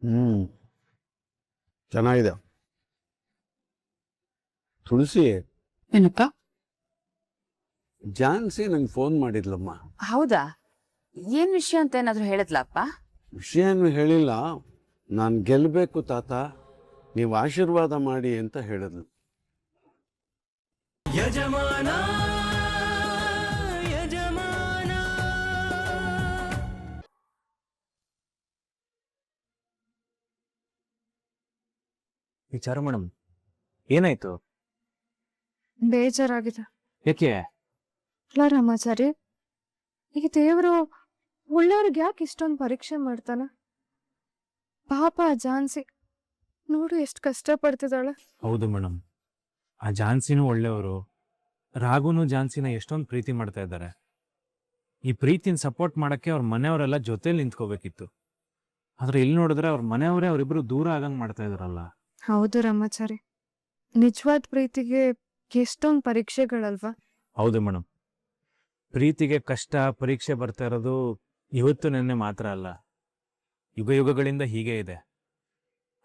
ಹ್ಮ್ ಚೆನ್ನಾಗಿದೆ. ತುಳಸಿ, ಏನಪ್ಪ? ಜಾನ್ಸಿ ನಂಗೆ ಫೋನ್ ಮಾಡಿದ್ಲಮ್ಮ. ಹೌದಾ? ಏನ್ ವಿಷಯ ಅಂತ ಏನಾದ್ರು ಹೇಳಿದ್ಲಪ್ಪ? ವಿಷಯ ಏನು ಹೇಳಿಲ್ಲ. ನಾನು ಗೆಲ್ಲಬೇಕು ತಾತ, ನೀವು ಆಶೀರ್ವಾದ ಮಾಡಿ ಅಂತ ಹೇಳಿದ್ಲು. ಯಜಮಾನ ಯಜಮಾನ. ವಿಚಾರ ಮೇಡಮ್, ಏನಾಯ್ತು? ಬೇಜಾರಾಗಿದೆ. ಯಾಕೆ? ಅಲ್ಲ ರಾಮಾಚಾರಿ, ಈಗ ದೇವರು ಒಳ್ಳೆಯವ್ರಿಗೆ ಯಾಕೆ ಇಷ್ಟೊಂದು ಪರೀಕ್ಷೆ ಮಾಡ್ತಾನೆ? ಪಾಪ ಆ ಜಾನ್ಸಿ ನೋಡು ಎಷ್ಟು ಕಷ್ಟಪಡ್ತಿದ್ದಾಳೆ. ಹೌದು ಮೇಡಮ್, ಆ ಜಾನ್ಸಿನೂ ಒಳ್ಳೆಯವರು, ರಾಘುನು ಜಾನ್ಸಿನ ಎಷ್ಟೊಂದು ಪ್ರೀತಿ ಮಾಡ್ತಾ ಇದ್ದಾರೆ. ಈ ಪ್ರೀತಿನ ಸಪೋರ್ಟ್ ಮಾಡಕ್ಕೆ ಅವ್ರ ಮನೆಯವರೆಲ್ಲ ಜೊತೆಲಿ ನಿಂತ್ಕೋಬೇಕಿತ್ತು. ಆದ್ರೆ ಇಲ್ಲಿ ನೋಡಿದ್ರೆ ಅವ್ರ ಮನೆಯವರೇ ಅವರಿಬ್ರು ದೂರ ಆಗಂಗ್ ಮಾಡ್ತಾ ಇದಾರಲ್ಲ. ಹೌದು ರಾಮಾಚಾರಿ, ನಿಜವಾದ ಪ್ರೀತಿಗೆ ಎಷ್ಟೊಂದು ಪರೀಕ್ಷೆಗಳಲ್ವಾ? ಹೌದು ಮೇಡಮ್, ಪ್ರೀತಿಗೆ ಕಷ್ಟ ಪರೀಕ್ಷೆ ಬರ್ತಾ ಇರೋದು ಇವತ್ತು ನೆನ್ನೆ ಮಾತ್ರ ಅಲ್ಲ, ಯುಗ ಯುಗಗಳಿಂದ ಹೀಗೆ ಇದೆ.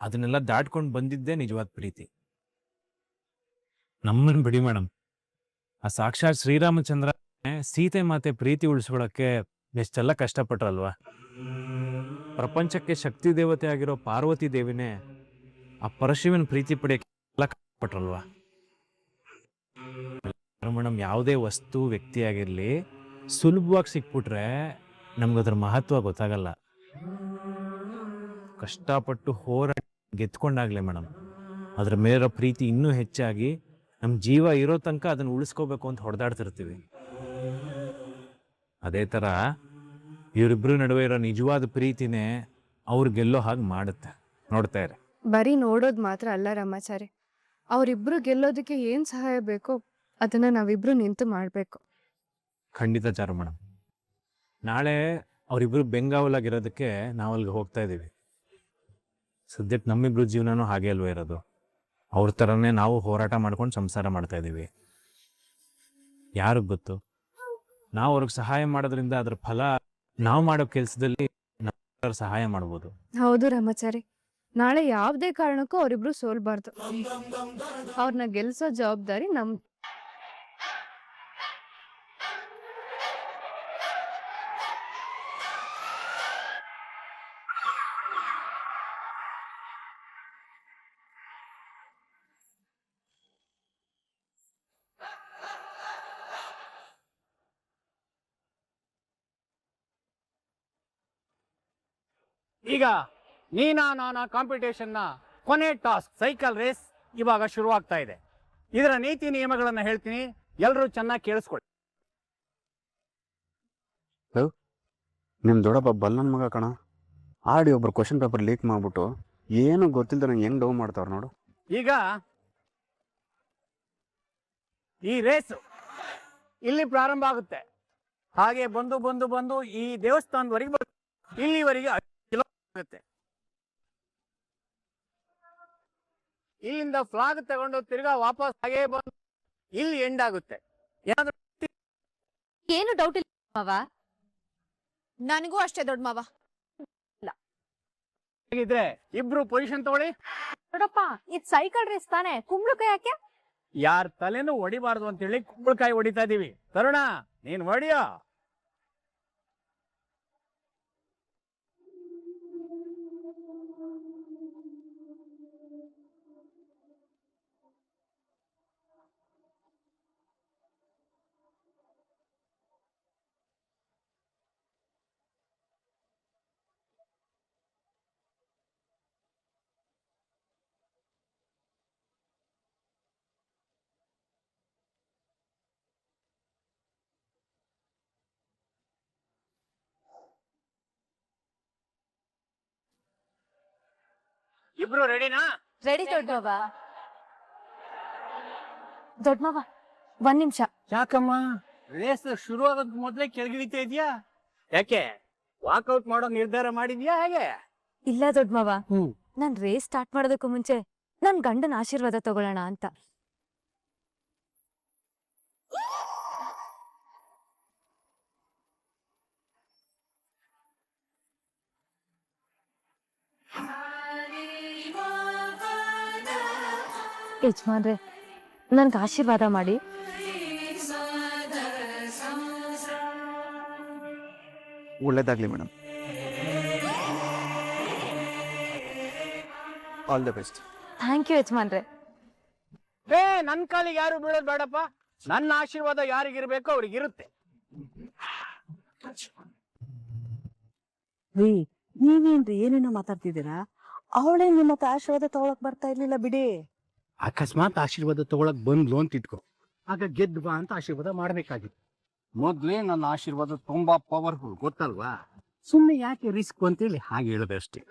ಅದನ್ನೆಲ್ಲ ದಾಟ್ಕೊಂಡು ಬಂದಿದ್ದೇ ನಿಜವಾದ ಪ್ರೀತಿ. ನಮ್ಮನ್ ಬಿಡಿ ಮೇಡಮ್, ಆ ಸಾಕ್ಷಾತ್ ಶ್ರೀರಾಮಚಂದ್ರ ಸೀತೆ ಮಾತೆ ಪ್ರೀತಿ ಉಳಿಸ್ಕೊಳಕ್ಕೆ ಎಷ್ಟೆಲ್ಲ ಕಷ್ಟಪಟ್ರಲ್ವಾ. ಪ್ರಪಂಚಕ್ಕೆ ಶಕ್ತಿ ದೇವತೆ ಆಗಿರೋ ಪಾರ್ವತಿ ದೇವಿನೇ ಆ ಪರಶಿವನ್ ಪ್ರೀತಿ ಪಡೆಯಕ್ಕೆ ಎಲ್ಲ ಕಷ್ಟಪಟ್ರಲ್ವಾ. ಮೇಡಮ್, ಯಾವುದೇ ವಸ್ತು ವ್ಯಕ್ತಿ ಆಗಿರ್ಲಿ ಸುಲಭವಾಗಿ ಸಿಕ್ಬಿಟ್ರೆ ನಮ್ಗದ್ರ ಮಹತ್ವ ಗೊತ್ತಾಗಲ್ಲ. ಕಷ್ಟಪಟ್ಟು ಹೋರಾಟ ಗೆದ್ಕೊಂಡಾಗ್ಲೇ ಮೇಡಮ್ ಅದ್ರ ಮೇಲಿರೋ ಪ್ರೀತಿ ಇನ್ನೂ ಹೆಚ್ಚಾಗಿ ನಮ್ಮ ಜೀವ ಇರೋ ತನಕ ಅದನ್ನ ಉಳಿಸ್ಕೋಬೇಕು ಅಂತ ಹೊಡೆದಾಡ್ತಿರ್ತೀವಿ. ಅದೇ ಥರ ಇವರಿಬ್ರು ನಡುವೆ ಇರೋ ನಿಜವಾದ ಪ್ರೀತಿನೇ ಅವ್ರು ಗೆಲ್ಲೋ ಹಾಗೆ ಮಾಡುತ್ತೆ. ನೋಡ್ತಾ ಇರಿ. ಬರೀ ನೋಡೋದು ಮಾತ್ರ ಅಲ್ಲ ರಾಮಾಚಾರಿ, ಅವರಿಬ್ರು ಗೆಲ್ಲೋದಕ್ಕೆ ಏನ್ ಸಹಾಯ ಬೇಕೋ ಅದನ್ನ ನಾವಿಬ್ರು ನಿಂತು ಮಾಡ್ಬೇಕು. ಖಂಡಿತ ಚಾರು ಮೇಡಮ್, ನಾಳೆ ಅವರಿಬ್ರು ಬೆಂಗಾವಲಾಗಿರೋದಕ್ಕೆ ನಾವಲ್ಲಿಗೆ ಹೋಗ್ತಾ ಇದ್ದೀವಿ. ಸದ್ಯಕ್ಕೆ ನಮ್ಮಿಬ್ರು ಜೀವನನೂ ಹಾಗೆ ಅಲ್ವೇ ಇರೋದು. ಅವ್ರ ಥರನೇ ನಾವು ಹೋರಾಟ ಮಾಡ್ಕೊಂಡು ಸಂಸಾರ ಮಾಡ್ತಾ ಇದ್ದೀವಿ. ಯಾರಿಗೆ ಗೊತ್ತು, ನಾವು ಅವ್ರಿಗೆ ಸಹಾಯ ಮಾಡೋದ್ರಿಂದ ಅದ್ರ ಫಲ ನಾವು ಮಾಡೋ ಕೆಲಸದಲ್ಲಿ ಸಹಾಯ ಮಾಡ್ಬೋದು. ಹೌದು ರಾಮಾಚಾರಿ, ನಾಳೆ ಯಾವ್ದೇ ಕಾರಣಕ್ಕೂ ಅವರಿಬ್ರು ಸೋಲ್ಬಾರ್ದು. ಅವ್ರನ್ನ ಗೆಲ್ಸೋ ಜವಾಬ್ದಾರಿ ನಮ್. ಈಗ ನೀನಾ ನಾನಾ ಕಾಂಪಿಟೇಷನ್ನ ಕೊನೆ ಟಾಸ್ಕ್ ಸೈಕಲ್ ರೇಸ್ ಇವಾಗ ಶುರುವಾಗ್ತಾ ಇದೆ. ಇದರ ನೀತಿ ನಿಯಮಗಳನ್ನು ಹೇಳ್ತೀನಿ, ಎಲ್ಲರೂ ಚೆನ್ನಾಗಿ ಕೇಳಿಸ್ಕೊಳ್ಳಿ. ನಿಮ್ಮ ದೊಡ್ಡಪ್ಪ ಬಲ್ಲನ್ ಮಗ ಕಣ, ಆಡಿ ಒಬ್ರು ಕ್ವಶನ್ ಪೇಪರ್ ಲೀಕ್ ಮಾಡ್ಬಿಟ್ಟು ಏನು ಗೊತ್ತಿಲ್ಲದ ನಂಗೆ ಹೆಂಗ್ ಡೌ ಮಾಡ್ತಾವ್ರ ನೋಡು. ಈಗ ಈ ರೇಸ್ ಇಲ್ಲಿ ಪ್ರಾರಂಭ ಆಗುತ್ತೆ. ಹಾಗೆ ಬಂದು ಬಂದು ಬಂದು ಈ ದೇವಸ್ಥಾನದವರೆಗೆ ಇಲ್ಲಿವರೆಗೆ ಆಗುತ್ತೆ. ಇಲ್ಲಿಂದ ಫ್ಲಾಗ್ ತಗೊಂಡು ತಿರ್ಗಾ ವಾಪಸ್ ಹಾಗೆ ಬಂದು ಇಲ್ಲಿ ಎಂಡ್ ಆಗುತ್ತೆ. ಏನು ಡೌಟ್ ಇಲ್ಲ ಮಾವ, ನನಗೂ ಅಷ್ಟೇ ದೊಡ್ಡ ಮಾವ. ಹಾಗಿದ್ರೆ ಇಬ್ರು ಪೊಸಿಷನ್ ತಗೊಳ್ಳಿ. ದೊಡ್ಡಪ್ಪ, ಇದು ಸೈಕಲ್ ರೇಸ್ ತಾನೆ, ಕುಂಬಳಕಾಯಿ ಯಾಕೆ? ಯಾರ ತಲೆನೂ ಹೊಡಿಬಾರ್ದು ಅಂತ ಹೇಳಿ ಕುಂಬಳಕಾಯಿ ಹೊಡಿತಾ ಇದೀವಿ. ತರುಣ, ನೀನ್ ಹೊಡಿಯೋ. ಇಬ್ರು ರೆಡಿನಾ? ರೆಡಿ ದೊಡ್ಡ ಮಾವ. ದೊಡ್ಡ ಮಾವ, ಒಂದ್ ನಿಮಿಷ. ಯಾಕಮ್ಮ ರೇಸ್ ಶುರು ಆಗೋದ್ ಮೊದ್ಲೇ ಕೆಳಗಿಳಿತಾ ಇದೆಯಾ? ಯಾಕೆ ವಾಕೌಟ್ ಮಾಡೋ ನಿರ್ಧಾರ ಮಾಡಿದ್ಯಾ ಹೇಗೆ? ಇಲ್ಲ ದೊಡ್ಡ ಮಾವ, ನಾನ್ ರೇಸ್ ಸ್ಟಾರ್ಟ್ ಮಾಡೋದಕ್ಕೂ ಮುಂಚೆ ನನ್ ಗಂಡನ ಆಶೀರ್ವಾದ ತಗೊಳ್ಳೋಣ ಅಂತ. ಯಜಮಾನ್ರೆ ನನ್ಗೆ ಆಶೀರ್ವಾದ ಮಾಡಿ. ಒಳ್ಳೇದಾಗ್ಲಿ madam. All the best. Thank you ಯಜಮಾನ್ರೆ. ನನ್ನ ಕಾಲಿಗೆ ಯಾರು ಬೀಳೋದು ಬೇಡಪ್ಪ. ನನ್ನ ಆಶೀರ್ವಾದ ಯಾರಿಗಿರ್ಬೇಕೋ ಅವ್ರಿಗಿರುತ್ತೆ. ರೀ ನೀವೇನ್ರಿ ಏನೇನೋ ಮಾತಾಡ್ತಿದ್ದೀರಾ? ಅವಳೇ ನಿಮ್ಮ ಹತ್ರ ಆಶೀರ್ವಾದ ತಗೊಳಕ್ ಬರ್ತಾ ಇರ್ಲಿಲ್ಲ ಬಿಡಿ. ಅಕಸ್ಮಾತ್ ಆಶೀರ್ವಾದ ತಗೊಳಕ್ ಬಂದ್ಲು ಅಂತ ಇಟ್ಕೋ, ಆಗ ಗೆದ್ದು ಬಾ ಅಂತ ಆಶೀರ್ವಾದ ಮಾಡ್ಬೇಕಾಗಿತ್ತು. ಮೊದ್ಲೇ ನನ್ನ ಆಶೀರ್ವಾದ ತುಂಬಾ ಪವರ್ಫುಲ್ ಗೊತ್ತಲ್ವಾ? ಸುಮ್ಮನೆ ಯಾಕೆ ರಿಸ್ಕ್ ಅಂತೇಳಿ ಹಾಗೆ ಹೇಳಿದೆ ಅಷ್ಟೇ.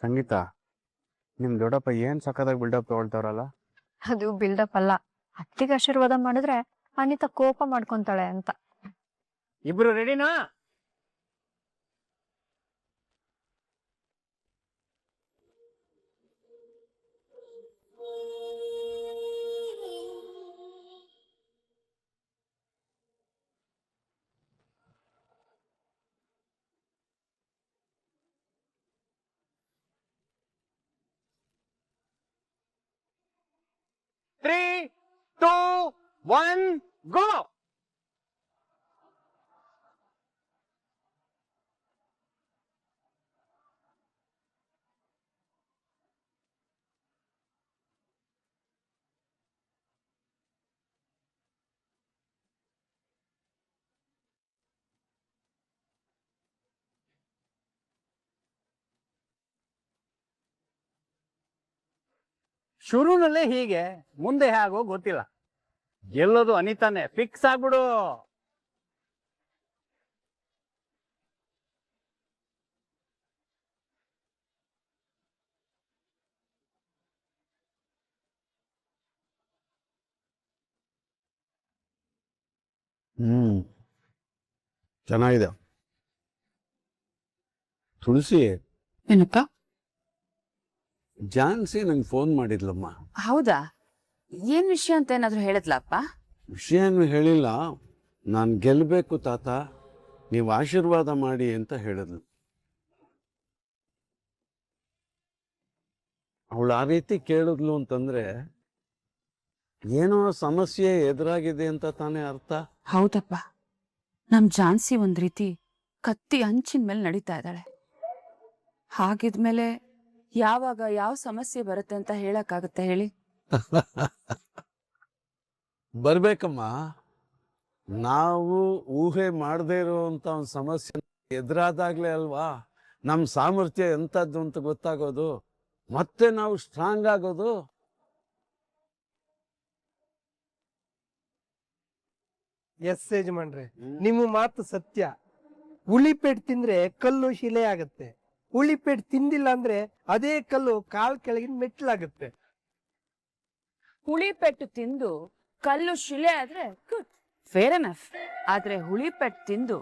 ಸಂಗೀತ, ನಿಮ್ ದೊಡ್ಡಪ್ಪ ಏನ್ ಸಖತ್ತಾಗಿ ಬಿಲ್ಡಪ್ ತಗೊಳ್ತಾವ್ರಲ್ಲ. ಅದು ಬಿಲ್ಡಪ್ ಅಲ್ಲ, ಅತ್ತಿಗೆ ಆಶೀರ್ವಾದ ಮಾಡಿದ್ರೆ ಅನಿತಾ ಕೋಪ ಮಾಡ್ಕೊಂತಾಳೆ ಅಂತ. ಇಬ್ರು ರೆಡಿನಾ? ತ್ರೀ, ಟೂ, ಒನ್, ಗೋ. ಶುರುನಲ್ಲೇ ಹೀಗೆ, ಮುಂದೆ ಹೇಗೋ ಗೊತ್ತಿಲ್ಲ. ಗೆಲ್ಲೋದು ಅನಿತಾನೆ, ಫಿಕ್ಸ್ ಆಗ್ಬಿಡು. ಚೆನ್ನಾಗಿದೆ. ತುಳಸಿ, ಏನಪ್ಪ? ಜಾನ್ಸಿ ನಂಗೆ ಫೋನ್ ಮಾಡಿದ್ಲಮ್ಮ. ಹೌದಾ? ಏನ್ ವಿಷಯ ಅಂತ ಏನಾದ್ರು ಹೇಳಿದ್ಲಪ್ಪ? ವಿಷಯ ಏನು ಹೇಳಿಲ್ಲ. ನಾನು ಗೆಲ್ಲಬೇಕು ತಾತ, ನೀವು ಆಶೀರ್ವಾದ ಮಾಡಿ ಅಂತ ಹೇಳಿದ್ಲು. ಅವಳು ಆ ರೀತಿ ಕೇಳಿದ್ಲು ಅಂತಂದ್ರೆ ಏನೋ ಸಮಸ್ಯೆ ಎದುರಾಗಿದೆ ಅಂತ ತಾನೇ ಅರ್ಥ. ಹೌದಪ್ಪ, ನಮ್ ಜಾನ್ಸಿ ಒಂದ್ ರೀತಿ ಕತ್ತಿ ಅಂಚಿನ ಮೇಲೆ ನಡೀತಾ ಇದ್ದಾಳೆ. ಹಾಗಿದ್ಮೇಲೆ ಯಾವಾಗ ಯಾವ ಸಮಸ್ಯೆ ಬರುತ್ತೆ ಅಂತ ಹೇಳಕ್ಕಾಗತ್ತೆ ಹೇಳಿ? ಬರ್ಬೇಕಮ್ಮ. ನಾವು ಊಹೆ ಮಾಡದೇ ಇರುವಂತ ಒಂದು ಸಮಸ್ಯೆ ಎದುರಾದಾಗ್ಲೇ ಅಲ್ವಾ ನಮ್ಮ ಸಾಮರ್ಥ್ಯ ಎಂಥದ್ದು ಅಂತ ಗೊತ್ತಾಗೋದು, ಮತ್ತೆ ನಾವು ಸ್ಟ್ರಾಂಗ್ ಆಗೋದು. ಎಸ್ ಯಜಮಾನ್ರೆ, ನಿಮ್ಮ ಮಾತು ಸತ್ಯ. ಉಳಿಪೆಟ್ಟು ತಿಂದ್ರೆ ಕಲ್ಲು ಶಿಲೆ ಆಗತ್ತೆ, ಉಳಿಪೆಟ್ಟು ತಿಂದಿಲ್ಲ ಅಂದ್ರೆ ಅದೇ ಕಲ್ಲು ಕಾಲ್ ಕೆಳಗಿನ ಮೆಟ್ಲಾಗತ್ತೆ. ಹುಳಿ ಪೆಟ್ಟು ತಿಂದು ಕಲ್ಲು ಶಿಲೆ ಆದ್ರೆ ಗುಡ್, ಫೇರ್ ಎನಫ್. ಆದ್ರೆ ಹುಳಿ ಪೆಟ್ಟು ತಿಂದು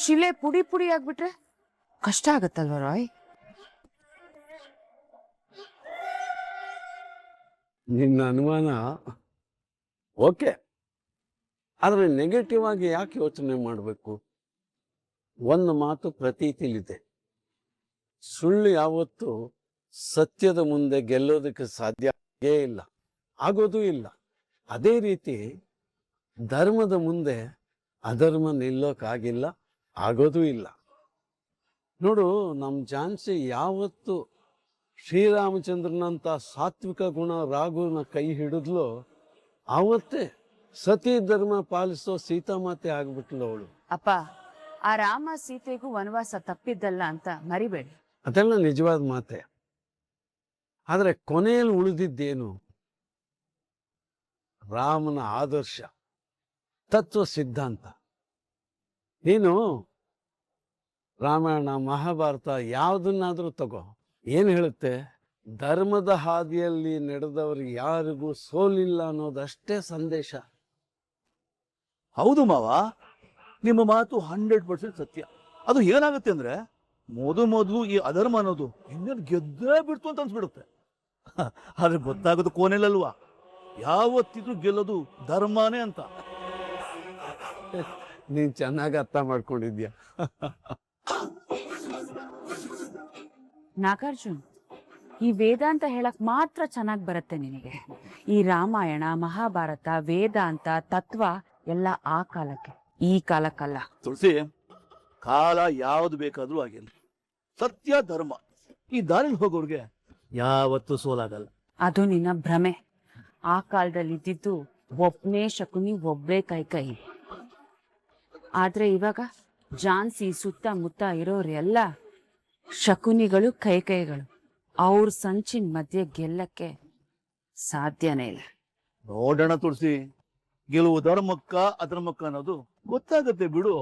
ಶಿಲೆ ಪುಡಿ ಪುಡಿ ಆಗ್ಬಿಟ್ರೆ ಕಷ್ಟ ಆಗತ್ತಲ್ವ ರಾಯ್? ನಿನ್ನ ಅನುಮಾನ ಓಕೆ, ಆದರೆ ನೆಗೆಟಿವ್ ಆಗಿ ಯಾಕೆ ಯೋಚನೆ ಮಾಡಬೇಕು? ಒಂದು ಮಾತು ಪ್ರತೀತಿಲಿದೆ, ಸುಳ್ಳು ಯಾವತ್ತೂ ಸತ್ಯದ ಮುಂದೆ ಗೆಲ್ಲೋದಕ್ಕೆ ಸಾಧ್ಯವೇ ಇಲ್ಲ, ಆಗೋದೂ ಇಲ್ಲ. ಅದೇ ರೀತಿ ಧರ್ಮದ ಮುಂದೆ ಅಧರ್ಮ ನಿಲ್ಲೋಕ್ಕಾಗಿಲ್ಲ, ಆಗೋದೂ ಇಲ್ಲ. ನೋಡು, ನಮ್ಮ ಝಾನ್ಸಿ ಯಾವತ್ತು ಶ್ರೀರಾಮಚಂದ್ರನಂತ ಸಾತ್ವಿಕ ಗುಣ ರಾಘುನ ಕೈ ಹಿಡಿದ್ಲು, ಆವತ್ತೇ ಸತಿ ಧರ್ಮ ಪಾಲಿಸೋ ಸೀತಾಮಾತೆ ಆಗ್ಬಿಟ್ಲು ಅವಳು. ಅಪ್ಪ, ಆ ರಾಮ ಸೀತೆಗೂ ವನವಾಸ ತಪ್ಪಿದ್ದಲ್ಲ ಅಂತ ಮರಿಬೇಡಿ. ಅದೆಲ್ಲ ನಿಜವಾದ ಮಾತೆ. ಆದರೆ ಕೊನೆಯಲ್ಲಿ ಉಳಿದಿದ್ದೇನು? ರಾಮನ ಆದರ್ಶ, ತತ್ವ ಸಿದ್ಧಾಂತ. ನೀನು ರಾಮಾಯಣ ಮಹಾಭಾರತ ಯಾವುದನ್ನಾದ್ರೂ ತಗೋ, ಏನು ಹೇಳುತ್ತೆ? ಧರ್ಮದ ಹಾದಿಯಲ್ಲಿ ನಡೆದವ್ರಿಗೆ ಯಾರಿಗೂ ಸೋಲಿಲ್ಲ ಅನ್ನೋದಷ್ಟೇ ಸಂದೇಶ. ಹೌದು ಮಾವ, ನಿಮ್ಮ ಮಾತು 100% ಸತ್ಯ. ಅದು ಏನಾಗುತ್ತೆ ಅಂದ್ರೆ ಮೊದಲು ಈ ಅಧರ್ಮ ಅನ್ನೋದು ಇನ್ನೇನು ಗೆದ್ದೇ ಬಿಡ್ತು ಅಂತ ಅನ್ಸ್ಬಿಡುತ್ತೆ. ಆದ್ರೆ ಗೊತ್ತಾಗೋದು ಕೊನೆಯಲ್ವಾ, ಯಾವತ್ತಿದ್ರು ಗೆಲ್ಲೋದು ಧರ್ಮನೇ ಅಂತ. ನೀನ್ ಚೆನ್ನಾಗಿ ಅರ್ಥ ಮಾಡ್ಕೊಂಡಿದ್ಯಾ. ನಾಗಾರ್ಜುನ್, ಈ ವೇದಾಂತ ಹೇಳಕ್ ಮಾತ್ರ ಚೆನ್ನಾಗಿ ಬರುತ್ತೆ ನಿನಗೆ. ಈ ರಾಮಾಯಣ, ಮಹಾಭಾರತ, ವೇದಾಂತ, ತತ್ವ ಎಲ್ಲ ಆ ಕಾಲಕ್ಕೆ, ಈ ಕಾಲಕ್ಕಲ್ಲ. ತುಳಸಿ, ಕಾಲ ಯಾವ್ದು ಬೇಕಾದ್ರೂ ಆಗಿಲ್ಲ, ಸತ್ಯ ಧರ್ಮ ಈ ದಾರಿಲಿ ಹೋಗೋರ್ಗೆ ಯಾವತ್ತೂ ಸೋಲಾಗಲ್ಲ. ಅದು ನಿನ್ನ ಭ್ರಮೆ. ಆ ಕಾಲದಲ್ಲಿ ಇದ್ದಿದ್ದು ಒಬ್ನೇ ಶಕುನಿ, ಒಬ್ರೇ ಕೈ. ಆದ್ರೆ ಇವಾಗ ಝಾನ್ಸಿ ಸುತ್ತಮುತ್ತ ಇರೋರೆಲ್ಲ ಶಕುನಿಗಳು, ಕೈಗಳು. ಅವ್ರ ಸಂಚಿನ ಮಧ್ಯೆ ಗೆಲ್ಲಕ್ಕೆ ಸಾಧ್ಯನೇ ಇಲ್ಲ. ನೋಡೋಣ ತುಳಸಿ, ಗೆಲುವು ಧರ್ಮಕ್ಕ ಅಧರ್ಮಕ್ಕ ಅನ್ನೋದು ಗೊತ್ತಾಗತ್ತೆ ಬಿಡು.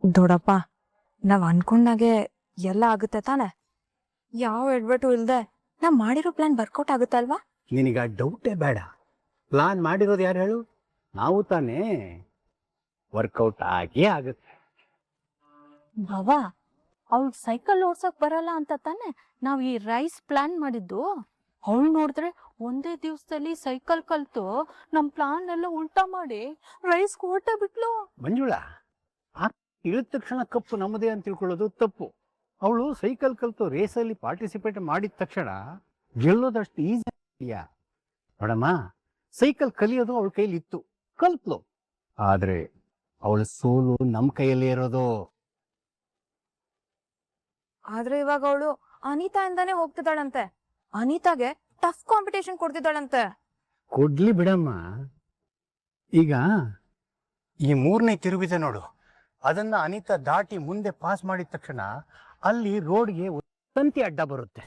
ದೊಡ್ಡಪ್ಪ, ನಾವ್ ಅನ್ಕೊಂಡಾಗೆ ಎಲ್ಲ ಆಗುತ್ತೆ ತಾನೆ? ಯಾವ ಎಡ್ವರ್ಟು ಇಲ್ದೆ ನಾವ್ ಮಾಡಿರೋ ಪ್ಲಾನ್ ವರ್ಕೌಟ್ ಆಗುತ್ತಲ್ವಾ? ನಿನಗ ಡೌಟೇ ಬೇಡ. ಪ್ಲಾನ್ ಮಾಡಿರೋದು ಯಾರು ಹೇಳು? ನಾವು ತಾನೇ. ವರ್ಕೌಟ್ ಆಗೇ ಆಗುತ್ತೆ. ಬಾವಾ, ಅವಳು ಸೈಕಲ್ ಓಡ್ಸಕ್ ಬರಲ್ಲ ಅಂತ ತಾನೆ ನಾವ್ ಈ ರೈಸ್ ಪ್ಲಾನ್ ಮಾಡಿದ್ದು. ಅವಳು ನೋಡಿದ್ರೆ ಒಂದೇ ದಿವಸದಲ್ಲಿ ಸೈಕಲ್ ಕಲ್ತು ನಮ್ ಪ್ಲಾನ್ ಎಲ್ಲ ಉಲ್ಟಾ ಮಾಡಿ ರೈಸ್ ಹೊರಟೇ ಬಿಟ್ಲು. ಮಂಜುಳಾ, ಇಳಿದ ತಕ್ಷಣ ಕಪ್ಪು ನಮ್ಮದೇ ಅಂತ ತಿಳ್ಕೊಳ್ಳೋದು ತಪ್ಪು. ಅವಳು ಸೈಕಲ್ ಕಲ್ತು ರೇಸಲ್ಲಿ ಪಾರ್ಟಿಸಿಪೇಟ್ ಮಾಡಿದ ತಕ್ಷಣ ಗೆಲ್ಲೋದಷ್ಟು ಈಸಿ ಇದೆಯಾ? ನೋಡಮ್ಮ, ಸೈಕಲ್ ಕಲಿಯೋದು ಅವಳ ಕೈಲಿ ಇತ್ತು, ಕಲ್ತ್ಲು. ಆದ್ರೆ ಅವಳ ಸೋಲು ನಮ್ಮ ಕೈಯಲ್ಲೇ ಇರೋದು. ಆದ್ರೆ ಇವಾಗ ಅವಳು ಅನಿತಾ ಇಂದಾನೆ ಹೋಗ್ತಿದ್ದಾಳಂತೆ. ಅನಿತಾಗೆ ಟಫ್ ಕಾಂಪಿಟೇಷನ್ ಕೊಡ್ತಿದ್ದಾಳಂತೆ. ಕೊಡ್ಲಿ ಬಿಡಮ್ಮ. ಈಗ ಈ 3ನೇ ತಿರುವಿದೆ ನೋಡು, ಅದನ್ನ ಅನಿತಾ ದಾಟಿ ಮುಂದೆ ಪಾಸ್ ಮಾಡಿದ ತಕ್ಷಣ ಅಲ್ಲಿ ರೋಡ್ಗೆ ತಂತಿ ಅಡ್ಡ ಬರುತ್ತೆ.